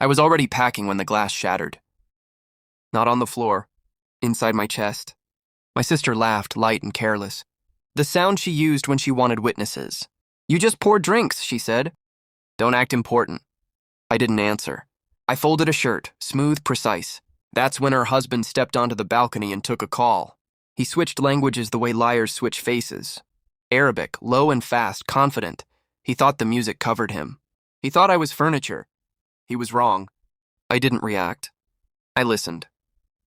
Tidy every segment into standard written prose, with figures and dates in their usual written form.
I was already packing when the glass shattered. Not on the floor, inside my chest. My sister laughed, light and careless. The sound she used when she wanted witnesses. "You just poured drinks," she said. "Don't act important." I didn't answer. I folded a shirt, smooth, precise. That's when her husband stepped onto the balcony and took a call. He switched languages the way liars switch faces. Arabic, low and fast, confident. He thought the music covered him. He thought I was furniture. He was wrong. I didn't react. I listened.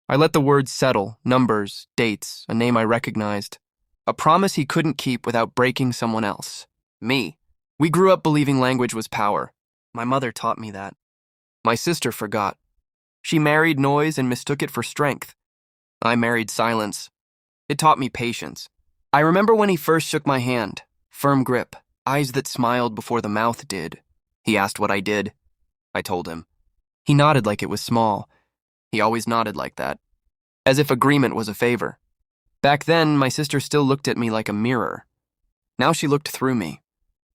I let the words settle, numbers, dates, a name I recognized. A promise he couldn't keep without breaking someone else. Me. We grew up believing language was power. My mother taught me that. My sister forgot. She married noise and mistook it for strength. I married silence. It taught me patience. I remember when he first shook my hand. Firm grip, eyes that smiled before the mouth did. He asked what I did. I told him. He nodded like it was small. He always nodded like that, as if agreement was a favor. Back then, my sister still looked at me like a mirror. Now she looked through me.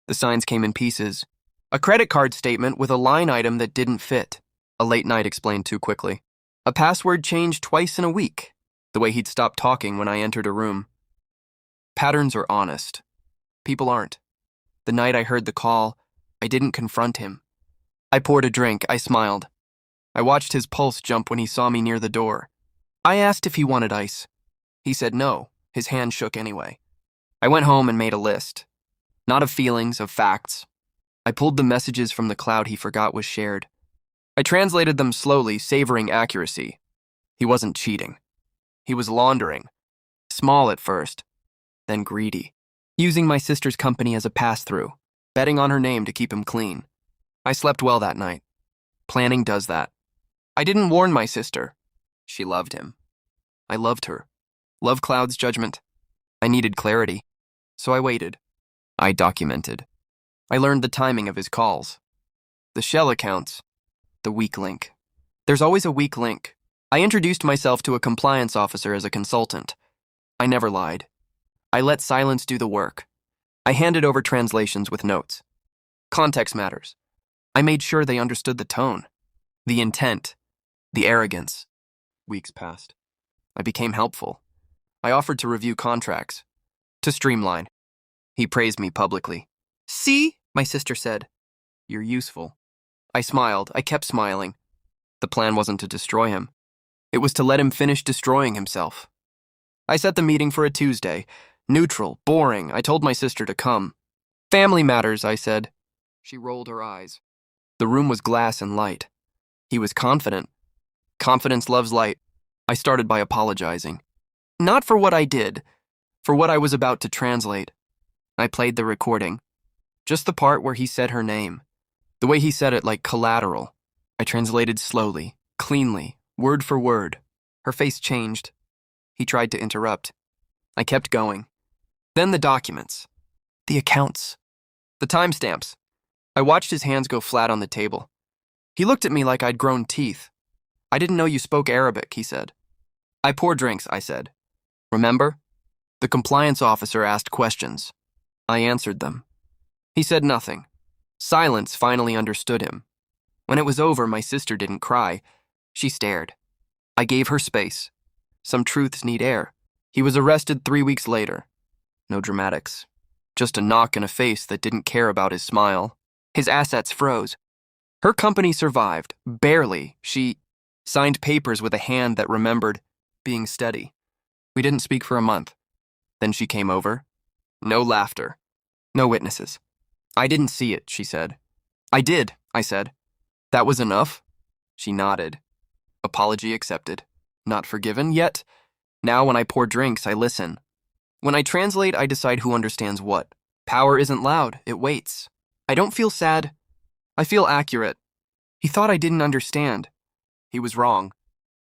The signs came in pieces. A credit card statement with a line item that didn't fit. A late night explained too quickly. A password changed twice in a week. The way he'd stopped talking when I entered a room. Patterns are honest. People aren't. The night I heard the call, I didn't confront him. I poured a drink. I smiled. I watched his pulse jump when he saw me near the door. I asked if he wanted ice. He said no. His hand shook anyway. I went home and made a list. Not of feelings, of facts. I pulled the messages from the cloud he forgot was shared. I translated them slowly, savoring accuracy. He wasn't cheating. He was laundering. Small at first, then greedy. Using my sister's company as a pass-through, betting on her name to keep him clean. I slept well that night. Planning does that. I didn't warn my sister. She loved him. I loved her. Love clouds judgment. I needed clarity. So I waited. I documented. I learned the timing of his calls. The shell accounts. The weak link. There's always a weak link. I introduced myself to a compliance officer as a consultant. I never lied. I let silence do the work. I handed over translations with notes. Context matters. I made sure they understood the tone, the intent, the arrogance. Weeks passed. I became helpful. I offered to review contracts, to streamline. He praised me publicly. "See," my sister said. "You're useful." I smiled. I kept smiling. The plan wasn't to destroy him. It was to let him finish destroying himself. I set the meeting for a Tuesday. Neutral, boring. I told my sister to come. "Family matters," I said. She rolled her eyes. The room was glass and light. He was confident. Confidence loves light. I started by apologizing. Not for what I did, for what I was about to translate. I played the recording. Just the part where he said her name. The way he said it like collateral. I translated slowly, cleanly, word for word. Her face changed. He tried to interrupt. I kept going. Then the documents. The accounts. The timestamps. I watched his hands go flat on the table. He looked at me like I'd grown teeth. "I didn't know you spoke Arabic," he said. "I pour drinks," I said. "Remember?" The compliance officer asked questions. I answered them. He said nothing. Silence finally understood him. When it was over, my sister didn't cry. She stared. I gave her space. Some truths need air. He was arrested 3 weeks later. No dramatics. Just a knock and a face that didn't care about his smile. His assets froze. Her company survived. Barely. She signed papers with a hand that remembered being steady. We didn't speak for a month. Then she came over. No laughter. No witnesses. "I didn't see it," she said. "I did," I said. "That was enough?" She nodded. Apology accepted. Not forgiven yet. Now when I pour drinks, I listen. When I translate, I decide who understands what. Power isn't loud, it waits. I don't feel sad. I feel accurate. He thought I didn't understand. He was wrong.